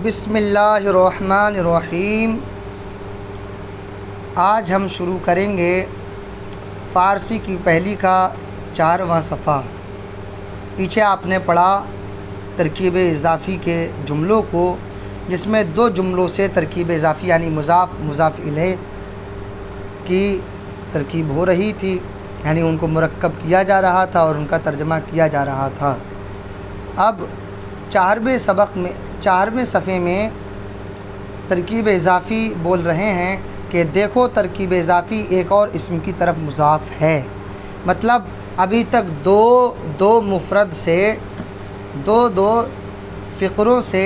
بسم اللہ الرحمن الرحیم۔ آج ہم شروع کریں گے فارسی کی پہلی کا 4واں صفحہ۔ پیچھے آپ نے پڑھا ترکیب اضافی کے جملوں کو، جس میں 2 جملوں سے ترکیب اضافی یعنی مضاف مضاف الیہ کی ترکیب ہو رہی تھی، یعنی ان کو مرکب کیا جا رہا تھا اور ان کا ترجمہ کیا جا رہا تھا۔ اب 4ویں صفحے میں ترکیب اضافی بول رہے ہیں کہ دیکھو ترکیب اضافی ایک اور اسم کی طرف مضاف ہے۔ مطلب ابھی تک دو مفرد سے دو فقروں سے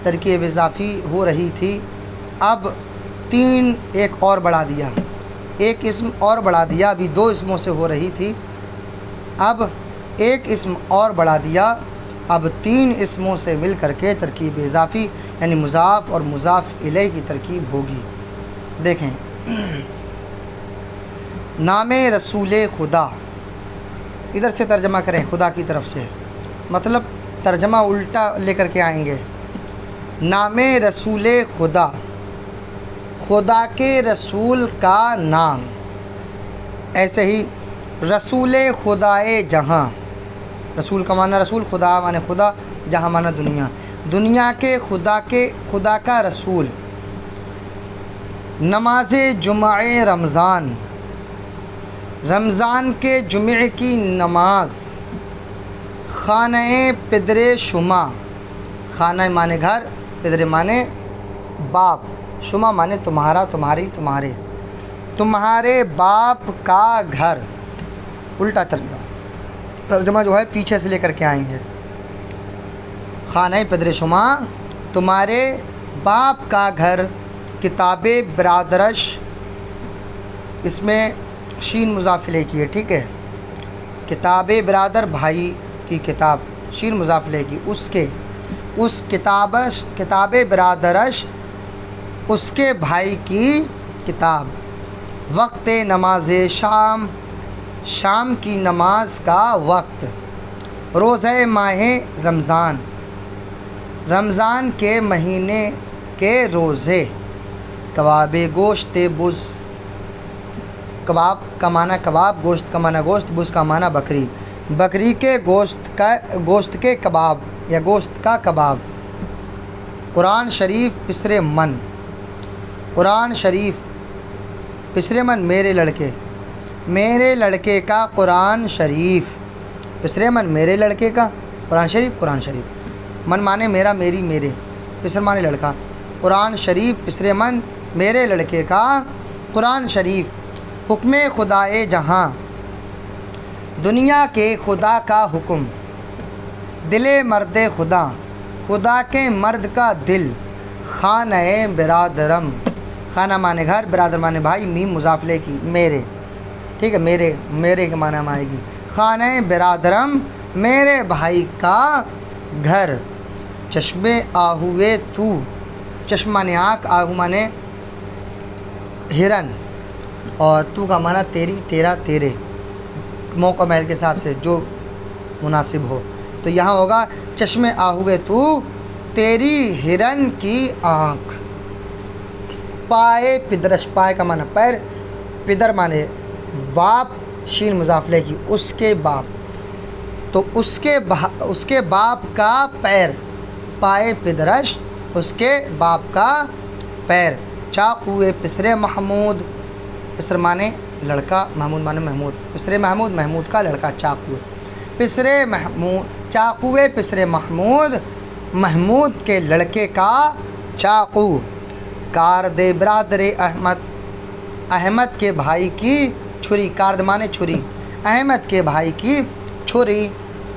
ترکیب اضافی ہو رہی تھی، اب 3 ایک اور بڑھا دیا، ایک اسم اور بڑھا دیا۔ ابھی 2 اسموں سے ہو رہی تھی، اب ایک اسم اور بڑھا دیا، اب 3 اسموں سے مل کر کے ترکیب اضافی یعنی مضاف اور مضاف الیہ کی ترکیب ہوگی۔ دیکھیں، نام رسول خدا، ادھر سے ترجمہ کریں خدا کی طرف سے، مطلب ترجمہ الٹا لے کر کے آئیں گے۔ نام رسول خدا، خدا کے رسول کا نام۔ ایسے ہی رسول خدائے جہاں، رسول کا معنی رسول، خدا معنی خدا، جہاں معنی دنیا، دنیا کے خدا کا رسول۔ نماز جمعہ رمضان، رمضان کے جمعے کی نماز۔ خانہ پدر شما، خانہ معنی گھر، پدر معنی باپ، شما معنی تمہارا، تمہاری، تمہارے، تمہارے باپ کا گھر۔ الٹا ترجمہ جو ہے پیچھے سے لے کر کے آئیں گے۔ خانہ پدر شما، تمہارے باپ کا گھر۔ کتاب برادرش، اس میں شین مضاف الیہ کی ہے، ٹھیک ہے۔ کتاب برادر بھائی کی کتاب، شین مضاف الیہ کی، اس کتاب برادرش، اس کے بھائی کی کتاب۔ وقت نماز شام، شام کی نماز کا وقت۔ روزہ ماہ رمضان، رمضان کے مہینے کے روزے۔ کباب گوشت بز، کباب کا معنی کباب، گوشت کا معنی گوشت، بز کا معنی بکری، بکری کے گوشت کے کباب یا گوشت کا کباب۔ قرآن شریف پسر من، قرآن شریف پسر من میرے لڑکے کا قرآن شریف، پسر من میرے لڑکے کا قرآن شریف، من مانے میرا، میری، میرے، پسر مانے لڑکا، قرآن شریف پسر من میرے لڑکے کا قرآن شریف۔ حکم خدائے جہاں، دنیا کے خدا کا حکم۔ دل مرد خدا، خدا کے مرد کا دل۔ خانہ برادرم، خانہ مانے گھر، برادر مانے بھائی، میم مضاف الیہ کی، میرے، ٹھیک ہے، میرے کے معنی میں آئے گی۔ خانہ برادرم، میرے بھائی کا گھر۔ چشم آہوے تو، چشم مانے آنکھ، آہو مانے ہرن، اور تو کا معنی تیری، تیرا، تیرے، موقع محل کے حساب سے جو مناسب ہو۔ تو یہاں ہوگا چشم آہوے تو، تیری ہرن کی آنکھ۔ پائے پدرش، پائے کا معنی پیر، پدر معنی باپ، شین مضاف الیہ کی، اس کے باپ، تو اس کے باپ کا پیر۔ پائے پدرش، اس کے باپ کا پیر۔ چاقوئے پسر محمود، پسر مانے لڑکا، محمود مانے محمود، پسر محمود، محمود کا لڑکا، چاقوئے پسر محمود، چاقوئے پسر محمود، محمود کے لڑکے کا چاقو۔ کارد برادر احمد، احمد کے بھائی کی چھری، کارد مانے چھری، احمد کے بھائی کی چھری۔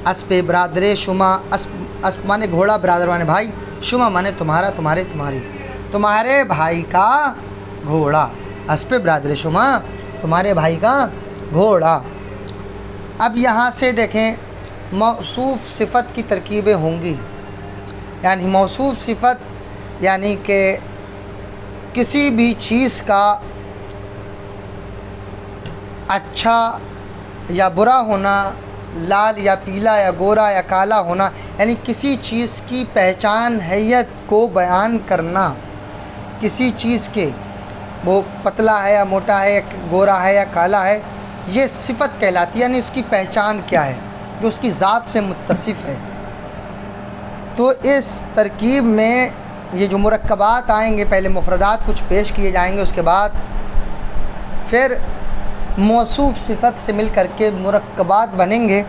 اسب برادر شما، اسب مانے گھوڑا، برادر مانے بھائی، شما مانے تمہارا، تمہارے، تمہاری، تمہارے بھائی کا گھوڑا۔ اسب برادر شما، تمہارے بھائی کا گھوڑا۔ اب یہاں سے دیکھیں موصوف صفت کی ترکیبیں ہوں گی، یعنی موصوف صفت یعنی کہ کسی بھی چیز کا اچھا یا برا ہونا لال یا پیلا یا گورا یا کالا ہونا، یعنی کسی چیز کی پہچان حیت کو بیان کرنا، کسی چیز کے وہ پتلا ہے یا موٹا ہے یا گورا ہے یا کالا ہے، یہ صفت کہلاتی ہے، یعنی اس کی پہچان کیا ہے جو اس کی ذات سے متصف ہے۔ تو اس ترکیب میں یہ جو مرکبات آئیں گے، پہلے مفردات کچھ پیش کیے جائیں گے، اس کے بعد پھر موصوف صفت سے مل کر کے مرکبات بنیں گے،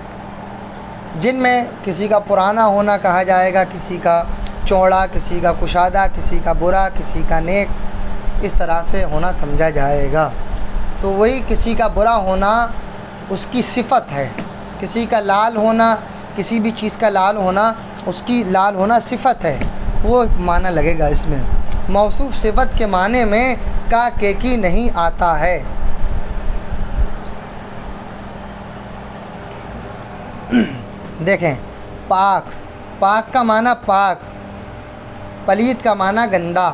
جن میں کسی کا پرانا ہونا کہا جائے گا، کسی کا چوڑا، کسی کا کشادہ، کسی کا برا، کسی کا نیک، اس طرح سے ہونا سمجھا جائے گا۔ تو وہی کسی کا برا ہونا اس کی صفت ہے، کسی کا لال ہونا، کسی بھی چیز کا لال ہونا اس کی لال ہونا صفت ہے، وہ معنی لگے گا اس میں۔ موصوف صفت کے معنی میں کا کے کی نہیں آتا ہے۔ دیکھیں، پاک، پاک کا معنی پاک، پلید کا معنی گندا،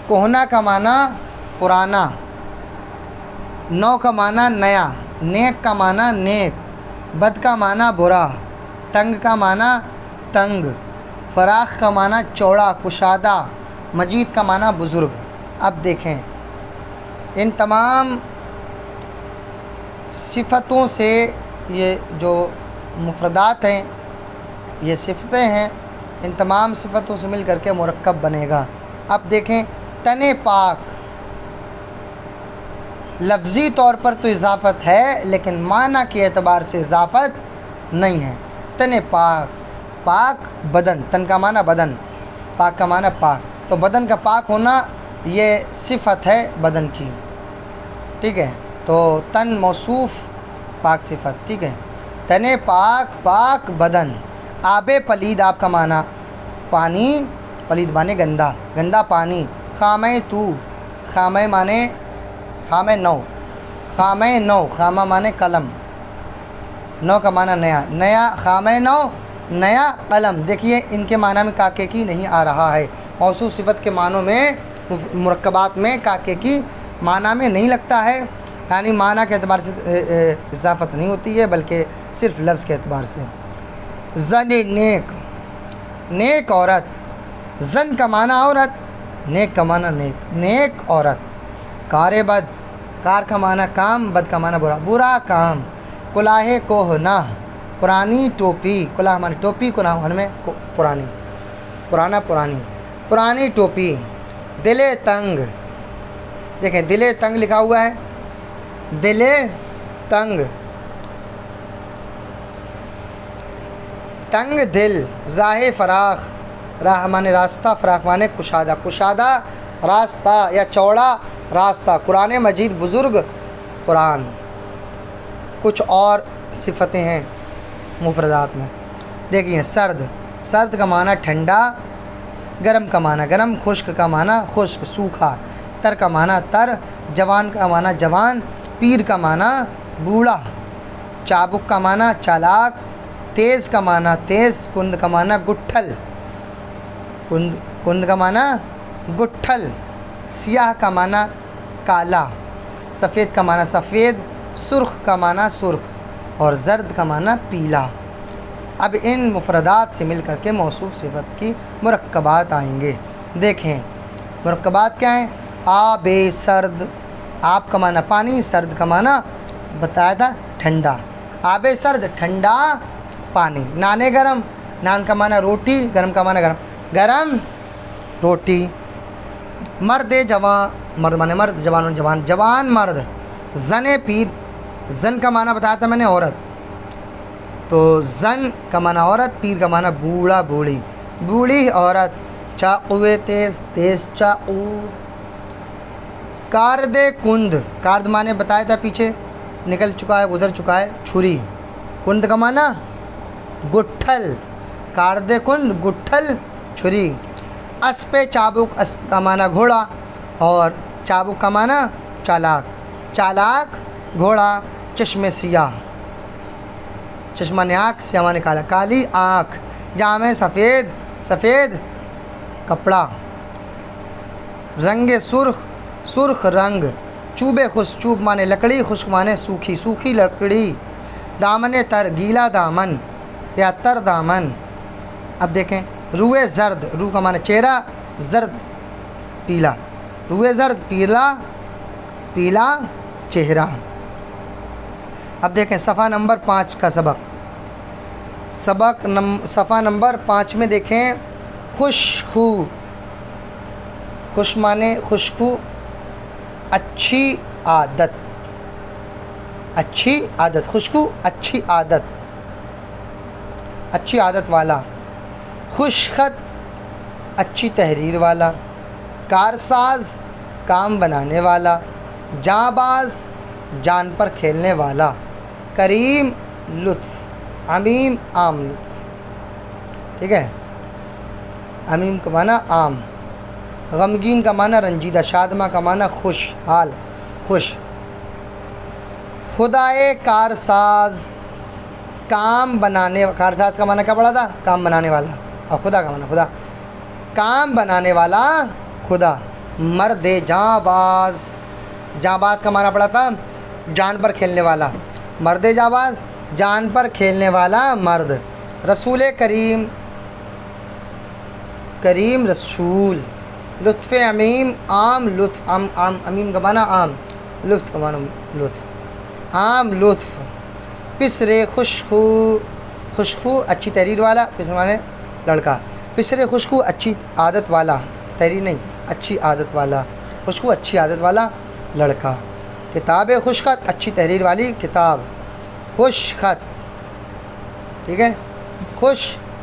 کہنا کا معنی پرانا، نو کا معنی نیا، نیک کا معنی نیک، بد کا معنی برا، تنگ کا معنی تنگ، فراخ کا معنی چوڑا کشادہ، مجید کا معنی بزرگ۔ اب دیکھیں، ان تمام صفتوں سے یہ جو مفردات ہیں، یہ صفتیں ہیں، ان تمام صفتوں سے مل کر کے مرکب بنے گا۔ اب دیکھیں، تن پاک لفظی طور پر تو اضافت ہے، لیکن معنی کے اعتبار سے اضافت نہیں ہے۔ تن پاک، پاک بدن، تن کا معنی بدن، پاک کا معنی پاک، تو بدن کا پاک ہونا یہ صفت ہے بدن کی، ٹھیک ہے۔ تو تن موصوف، پاک صفت، ٹھیک ہے۔ تن پاک، پاک بدن۔ آب پلید، آپ کا معنی پانی، پلید معنی گندا، گندا پانی۔ خامہ تو، خامہ معنی خامہ نو، خامہ نو، خامہ معنی قلم، نو کا معنی نیا، نیا خامہ نو، نیا قلم۔ دیکھیے ان کے معنی میں کاکے کی نہیں آ رہا ہے، موصوف صفت کے معنوں میں مرکبات میں کاکے کی معنی میں نہیں لگتا ہے، یعنی معنی کے اعتبار سے اضافت نہیں ہوتی ہے بلکہ صرف لفظ کے اعتبار سے۔ زن نیک، نیک عورت، زن کا معنی عورت، نیک کا معنی نیک، نیک عورت۔ کار بد، کار کا معنی کام، بد کا معنی برا، برا کام۔ کلاه کوہنا، پرانی ٹوپی، کلاه معنی ٹوپی، کوہنا میں پرانی، پرانا پرانی، پرانی ٹوپی۔ دل تنگ، دیکھیں دل تنگ لکھا ہوا ہے، دل تنگ، تنگ دل۔ راہ فراخ، راہ معنی راستہ، فراخ معنی کشادہ، کشادہ راستہ یا چوڑا راستہ۔ قرآن مجید بزرگ قرآن۔ کچھ اور صفتیں ہیں مفردات میں، دیکھیے سرد، سرد کا معنی ٹھنڈا، گرم کا معنی گرم، خشک کا معنی خشک سوکھا، تر کا معنی تر، جوان کا معنی جوان، پیر کا معنی بوڑھا، چابک کا معنی چالاک، تیز کا معنی تیز، کند کا معنی گٹھل، کند کا معنی گٹھل، سیاہ کا معنی کالا، سفید کا معنی سفید، سرخ کا معنی سرخ، اور زرد کا معنی پیلا۔ اب ان مفردات سے مل کر کے موصوف صفت کی مرکبات آئیں گے۔ دیکھیں مرکبات کیا ہیں؟ آب سرد، آب کا معنی پانی، سرد کا معنی بتایا تھا ٹھنڈا، آب سرد ٹھنڈا پانی۔ نان گرم، نان کا معنی روٹی، گرم کا معنی گرم، گرم روٹی۔ مرد جوان، مرد معنی مرد، جوان جوان، جوان مرد۔ زن پیر، زن کا معنی بتایا تھا میں نے عورت، تو زن کا معنی عورت، پیر کا معنی بوڑھا بوڑھی، بوڑھی عورت۔ چاقوے تیز، تیز چاقو۔ کارد کند، کارد معنی بتایا تھا پیچھے نکل چکا ہے، گزر چکا ہے، چھری۔ کند کا معنی گٹھل، کارد کند گٹھل چھری۔ اسپ چابک، اسپ کا معنی گھوڑا، اور چابک کا معنی چالاک، چالاک گھوڑا۔ چشم سیاہ، چشمہ نے آنکھ، سیاہ معنی کالا، کالی آنکھ۔ جامع سفید، سفید کپڑا۔ رنگ سرخ، سرخ رنگ۔ چوب خشک، چوب معنی لکڑی، خشک معنی سوکھی، سوکھی لکڑی۔ دامن تر گیلا دامن یا تر دامن. اب دیکھیں روئے زرد، رو کا معنی چہرہ، زرد پیلا، روئے زرد پیلا، پیلا چہرہ. اب دیکھیں صفحہ نمبر 5 کا سبق، صفحہ نمبر 5 میں دیکھیں خوشخو. خوش معنی خوشخو اچھی عادت، اچھی عادت، خوشخو اچھی عادت، اچھی عادت والا. خوش خط اچھی تحریر والا. کارساز کام بنانے والا. جاں باز جان پر کھیلنے والا. کریم لطف، عمیم عام لطف. ٹھیک ہے، عمیم کا معنی عام. غمگین کا معنی رنجیدہ. شادمہ کا معنی خوش حال، خوش. خدائے کارساز کام بنانے، کارساز کا معنی کیا پڑا تھا؟ کام بنانے والا. اور خدا کا معنی خدا، کام بنانے والا خدا. مرد جاں باز، جاں باز کا معنی پڑا تھا جان پر کھیلنے والا. مرد جاں باز جان پر کھیلنے والا مرد. رسول کریم، کریم رسول. لطف عمیم عام لطف، عمیم کا معنی عام، لطف کا معنی لطف، عام لطف. پسرے خوشخو، خوشخو اچھی تحریر والا، پسر معنی لڑکا. پسرے خوشخو اچھی عادت والا، تحریر نہیں اچھی عادت والا. خوشخو اچھی عادت والا لڑکا. کتاب خوش خط اچھی تحریر والی کتاب. خوش خط، ٹھیک ہے، خوش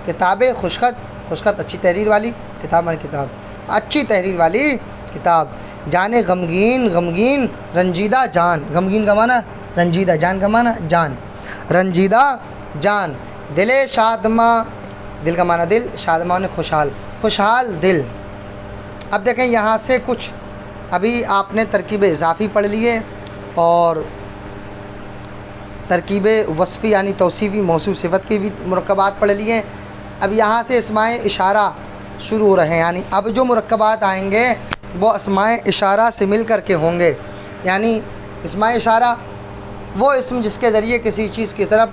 کتاب خوش خط، خوش خط اچھی تحریر والی کتاب، معنی کتاب اچھی تحریر والی کتاب. جان غمگین، غمگین رنجیدہ جان. غمگین کا معنی رنجیدہ، جان کا معنی جان، رنجیدہ جان. دل شادمہ، دل کا معنی دل، شادمہ نے خوشحال، خوشحال دل. اب دیکھیں یہاں سے کچھ ابھی آپ نے ترکیب اضافی پڑھ لیے اور ترکیب وصفی یعنی توصیفی موصوف صفت کی بھی مرکبات پڑھ لیے. اب یہاں سے اسماء اشارہ شروع ہو رہے ہیں، یعنی اب جو مرکبات آئیں گے وہ اسماء اشارہ سے مل کر کے ہوں گے. یعنی اسماء اشارہ وہ اسم جس کے ذریعے کسی چیز کی طرف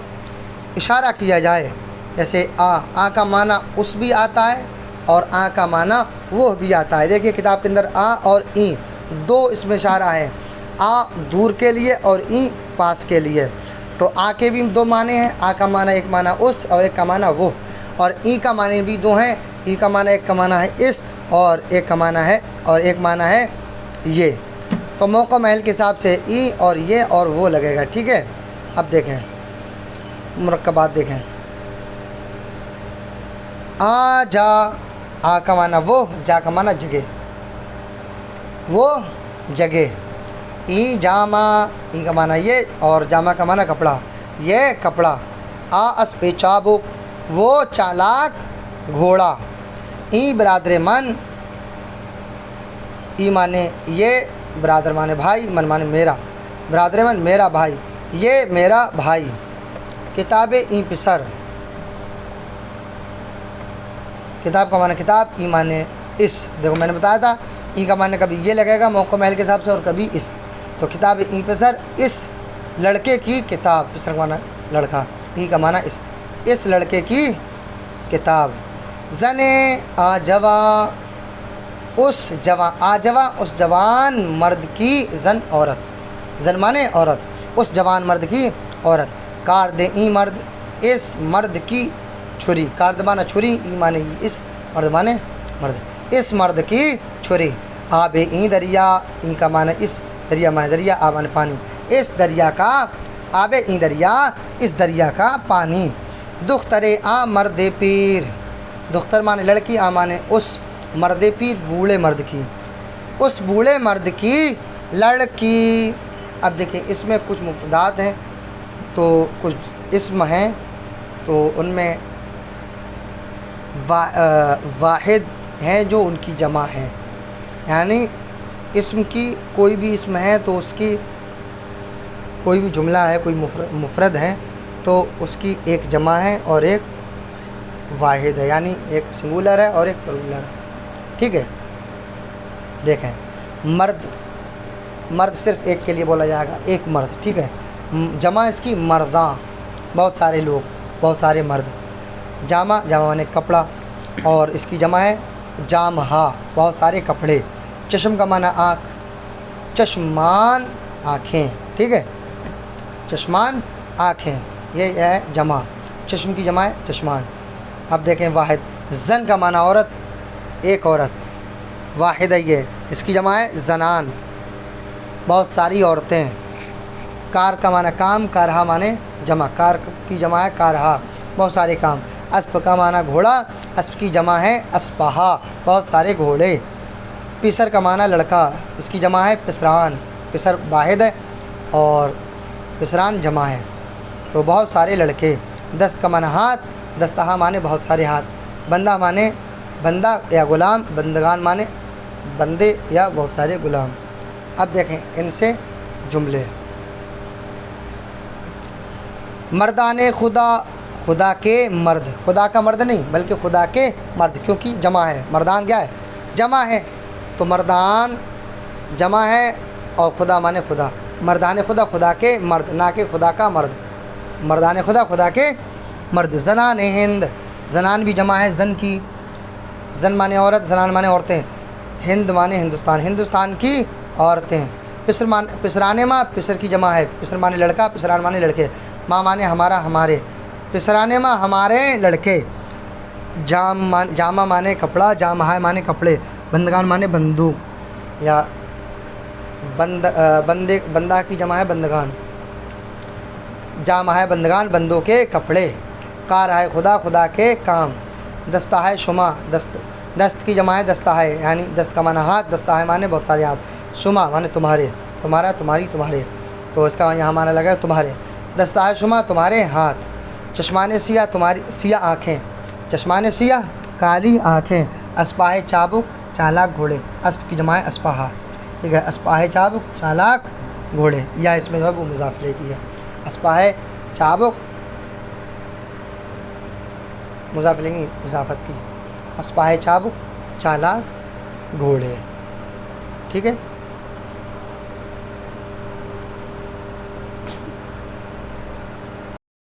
اشارہ کیا جائے. جیسے آ کا معنی اس بھی آتا ہے اور آ کا معنی وہ بھی آتا ہے. دیکھیے کتاب کے اندر آ اور ای دو اسم اشارہ ہے، آ دور کے لیے اور ای پاس کے لیے. تو آ کے بھی دو معنی ہیں، آ کا معنی ایک معنی اس اور ایک کا معنی وہ، اور ای کا معنی بھی دو ہیں. ای کا معنی ایک کا معنی ہے اس اور ایک کا معنی ہے اور ایک معنی ہے یہ. تو موقع محل کے حساب سے ای اور یہ اور وہ لگے گا. ٹھیک ہے، اب دیکھیں مرکبات دیکھیں. آ جا، آ کا معنی وہ، جا کا معنی جگہ، وہ جگہ. ای جامہ، ای کا معنی یہ اور جامہ کا معنی کپڑا، یہ کپڑا. آ اسب چابک، وہ چالاک گھوڑا. ای برادر من، ای معنی یہ، برادر معنی بھائی، من معنی میرا، برادر من میرا بھائی، یہ میرا بھائی. کتاب ای پسر، کتاب کا معنی کتاب، ای معنی اس. دیکھو میں نے بتایا تھا ای کا معنی کبھی یہ لگے گا موقع محل کے حساب سے اور کبھی اس. تو کتاب ای پسر، اس لڑکے کی کتاب. پسر کا معنی لڑکا، ای کا معنی اس لڑکے کی کتاب. زن آجوا، اس جوان، آجوا اس جوان مرد کی، زن عورت، زن معنی عورت، اس جوان مرد کی عورت. کارد ای مرد، اس مرد کی چھری. کارد معنی چھری، ای معنی اس، مرد معنی مرد، اس مرد کی چھری. آب ای دریا، ای کا معنی اس، دریا معنی دریا، آب معنی پانی، اس دریا کا، آب ای دریا اس دریا کا پانی. دختر آ مرد پیر، دختر معنی لڑکی، آ معنی اس، مرد پیر بوڑھے مرد کی، اس بوڑھے مرد کی لڑکی. اب دیکھیں اس میں کچھ مفردات ہیں تو کچھ اسم ہیں تو ان میں واحد ہیں جو ان کی جمع ہے. یعنی اسم کی کوئی بھی اسم ہے تو اس کی کوئی بھی جملہ ہے، کوئی مفرد ہے تو اس کی ایک جمع ہے اور ایک واحد ہے، یعنی ایک سنگولر ہے اور ایک پلورل ہے. ٹھیک ہے، دیکھیں مرد، مرد صرف ایک کے لیے بولا جائے گا، ایک مرد. ٹھیک ہے، جمع اس کی مرداں، بہت سارے لوگ، بہت سارے مرد. جامہ، جامہ مانے کپڑا، اور اس کی جمع ہے جامہا، بہت سارے کپڑے. چشم کا معنی آنکھ، چشمان آنکھیں. ٹھیک ہے، چشمان آنکھیں، یہ ہے جمع. چشم کی جمع ہے چشمان. اب دیکھیں واحد. زن کا معنی عورت، ایک عورت. واحد ہے یہ، اس کی جمع ہے زنان، بہت ساری عورتیں. کار کا معنی کام، کارہا معنی جمع، کار کی جمع ہے کارہا، بہت سارے کام. اسپ کا معنی گھوڑا، اسپ کی جمع ہے اسپہا، بہت سارے گھوڑے. پسر کا معنی لڑکا، اس کی جمع ہے پسران، پسر واحد ہے اور پسران جمع ہے، تو بہت سارے لڑکے. دست کا معنی ہاتھ، دستہا معنی بہت سارے ہاتھ. بندہ معنی بندہ یا غلام، بندگان معنی بندے یا بہت سارے غلام. اب دیکھیں ان سے جملے. مردان خدا، خدا کے مرد، خدا کا مرد نہیں بلکہ خدا کے مرد، کیونکہ جمع ہے. مردان کیا ہے؟ جمع ہے، تو مردان جمع ہے اور خدا مانے خدا. مردان خدا، خدا کے مرد، نہ کہ خدا کا مرد. مردان خدا، خدا کے مرد. زنان ہند، زنان بھی جمع ہے زن کی. زن مانے عورت، زنان مانے عورتیں. ہند مانے ہندوستان، ہندوستان کی عورتیں. پسران ماں، پسر کی جمع ہے، پسر مانے لڑکا، پسران مانے لڑکے. ماں مانے ہمارا، ہمارے. پسران ماں ہمارے لڑکے. جامہ مانے کپڑا، جامہ مانے کپڑے. بندگان مانے بندوق یا بندہ کی جمع ہے بندگان. جامہ ہے بندگان، بندوں کے کپڑے. کار ہے خدا، خدا کے کام. دستہ ہے شمع، دست کی جمع ہے دستہ ہے، یعنی دست کا معنی ہاتھ، دستہ ہے معنی بہت سارے ہاتھ. شمع معنی تمہارے، تمہارا، تمہاری، تمہارے، تو اس کا یہاں معنی لگا تمہارے. دستہ ہے شمع تمہارے ہاتھ. چشمان سیاہ، تمہاری سیاہ آنکھیں. چشمان سیاہ کالی آنکھیں. اسپاہ چابک چالاک گھوڑے، اسپ کی جمع ہے اسپہا. ٹھیک ہے، اسپاہ چابک چالاک گھوڑے، یا اس میں جو ہے وہ مضاف لے کی ہے. اسپاہ چابک مضاف لیں گے اضافت کی. اسپاہ چابک چالاک گھوڑے. ٹھیک ہے.